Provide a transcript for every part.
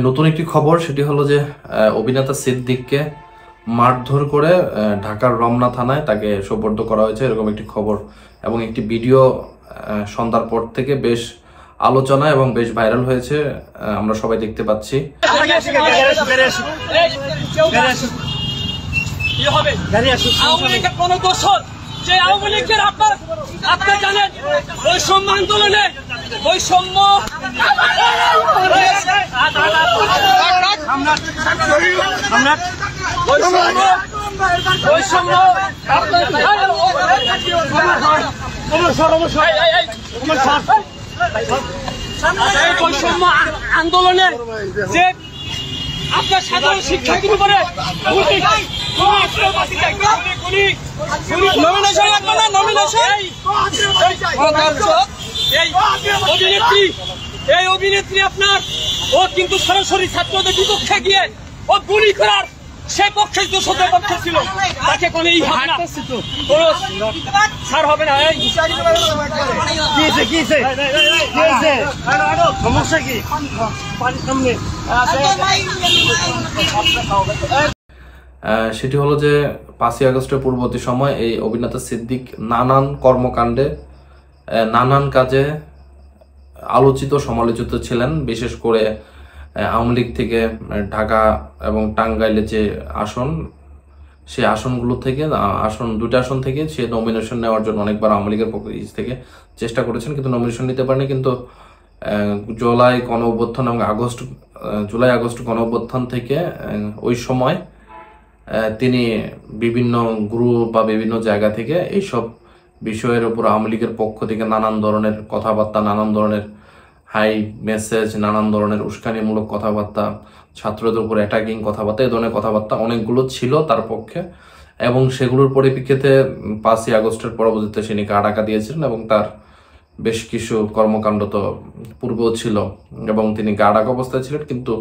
নতুন একটি খবর, সেটি হলো যে অভিনেতা সিদ্দিককে মারধর করে ঢাকার রমনা থানায় তাকে সোপর্দ করা হয়েছে, এরকম একটি খবর এবং একটি ভিডিও সন্ধ্যার পর থেকে বেশ আলোচনা এবং বেশ ভাইরাল হয়েছে, আমরা সবাই দেখতে পাচ্ছি। বৈষম্য আন্দোলনে বৈষম্য আন্দোলনে যে আপনার সাধারণ শিক্ষার্থীর উপরে এই অভিনেত্রী আপনার ও কিন্তু সরাসরি ছাত্রদের বিপক্ষে গিয়ে ও গুলি করার সে পক্ষে দোষদের পক্ষে ছিল, তাকে কোনো ছাড় হবে না। সমস্যা কি? সেটি হলো যে 5ই আগস্টের পূর্ববর্তী সময় এই অভিনেতা সিদ্দিক নানান কর্মকাণ্ডে নানান কাজে আলোচিত সমালোচিত ছিলেন। বিশেষ করে আওয়ামী লীগ থেকে ঢাকা এবং টাঙ্গাইলে যে আসন, সেই আসনগুলো থেকে দুইটা আসন থেকে সে নমিনেশন নেওয়ার জন্য অনেকবার আওয়ামী লীগের পক্ষ থেকে চেষ্টা করেছেন, কিন্তু নমিনেশন নিতে পারেনি। কিন্তু জুলাই গণঅভ্যুত্থান এবং জুলাই আগস্ট গণঅভ্যুত্থান থেকে ওই সময় তিনি বিভিন্ন গ্রুপ বা বিভিন্ন জায়গা থেকে এইসব বিষয়ের উপর আওয়ামী লীগের পক্ষ থেকে নানান ধরনের কথাবার্তা, নানান ধরনের হাই মেসেজ, নানান ধরনের উস্কানিমূলক কথাবার্তা, ছাত্রদের উপর অ্যাটাকিং কথাবার্তা, এই ধরনের কথাবার্তা অনেকগুলো ছিল তার পক্ষে, এবং সেগুলোর পরিপ্রেক্ষিতে 5ই আগস্টের পরবর্তীতে তিনি গা ঢাকা দিয়েছিলেন এবং তার বেশ কিছু কর্মকাণ্ড তো পূর্বেও ছিল এবং তিনি গা ঢাকা অবস্থায় ছিলেন। কিন্তু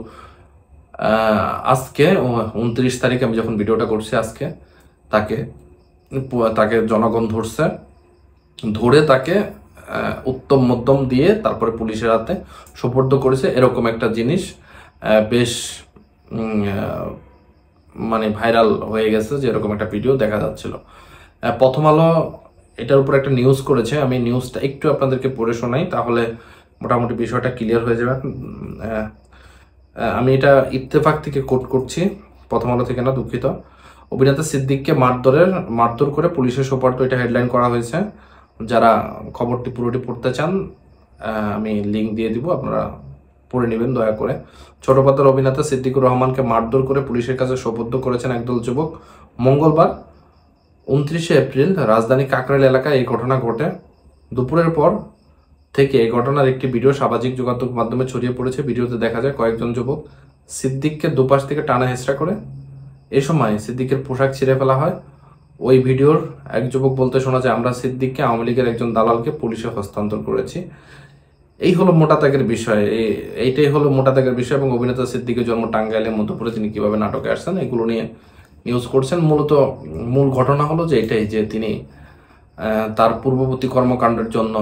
আজকে 29 তারিখে আমি যখন ভিডিওটা করছি, আজকে তাকে জনগণ ধরে তাকে উত্তম মধ্যম দিয়ে তারপরে পুলিশের হাতে সোপর্দ করেছে। এরকম একটা জিনিস বেশ মানে ভাইরাল হয়ে গেছে, যে এরকম একটা ভিডিও দেখা যাচ্ছিল। প্রথম আলো এটার উপর একটা নিউজ করেছে, আমি নিউজটা একটু আপনাদেরকে পড়ে শোনাই, তাহলে মোটামুটি বিষয়টা ক্লিয়ার হয়ে যাবে। আমি এটা ইত্তেফাক থেকে কোট করছি, প্রথম আলো থেকে না, দুঃখিত। অভিনেতা সিদ্দিককে মারধর করে পুলিশের সোপর্দ, এটা হেডলাইন করা হয়েছে। যারা খবরটি পুরোটি পড়তে চান আমি লিঙ্ক দিয়ে দিব, আপনারা পড়ে নেবেন দয়া করে। ছোট পর্দার অভিনেতা সিদ্দিকুর রহমানকে মারধর করে পুলিশের কাছে সোপর্দ করেছেন একদল যুবক। মঙ্গলবার 29শে এপ্রিল রাজধানী কাকরাইল এলাকায় এই ঘটনা ঘটে। দুপুরের পর থেকে এই ঘটনার একটি ভিডিও সামাজিক যোগাযোগ মাধ্যমে ছড়িয়ে পড়েছে। ভিডিওতে দেখা যায় কয়েকজন যুবক সিদ্দিককে দুপাশ থেকে টানা হেঁচড়া করে। এ সময় সিদ্দিকের পোশাক ছিঁড়ে ফেলা হয়। ওই ভিডিওর এক যুবক বলতে শোনা যায়, আমরা সিদ্দিককে আওয়ামী লীগের একজন দালালকে পুলিশে হস্তান্তর করেছি। এই হলো মোটা দাগের বিষয়, এইটাই হলো মোটা দাগের বিষয়। এবং অভিনেতা সিদ্দিকের জন্ম টাঙ্গাইলের মধ্যপুরে, তিনি কিভাবে নাটকে আসছেন এগুলো নিয়ে নিউজ করছেন। মূল ঘটনা হলো যে এটাই, যে তিনি তার পূর্ববর্তী কর্মকাণ্ডের জন্য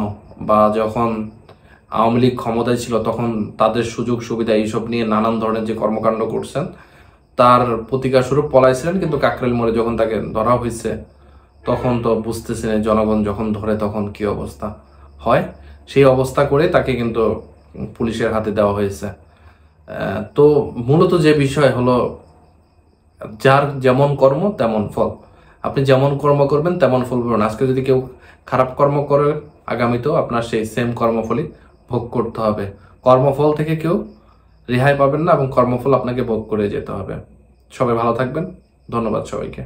বা যখন আওয়ামী লীগ ক্ষমতায় ছিল তখন তাদের সুযোগ সুবিধা এইসব নিয়ে নানান ধরনের যে কর্মকাণ্ড করছেন, তার প্রতিকার স্বরূপ পলাইছিলেন। কিন্তু কাকরাইল মোড়ে যখন তাকে ধরা হয়েছে তখন তো বুঝতেছেন জনগণ যখন ধরে তখন কি অবস্থা হয়, সেই অবস্থা করে তাকে কিন্তু পুলিশের হাতে দেওয়া হয়েছে। তো মূলত যে বিষয় হলো, যার যেমন কর্ম তেমন ফল। আপনি যেমন কর্ম করবেন তেমন ফল পাবেন। আজকে যদি কেউ খারাপ কর্ম করে, আগামীতেও আপনার সেই সেম কর্মফলই ভোগ করতে হবে। কর্মফল থেকে কেউ রেহাই পাবেন না এবং কর্মফল আপনাকে ভোগ করে যেতে হবে। সবাই ভালো থাকবেন, ধন্যবাদ সবাইকে।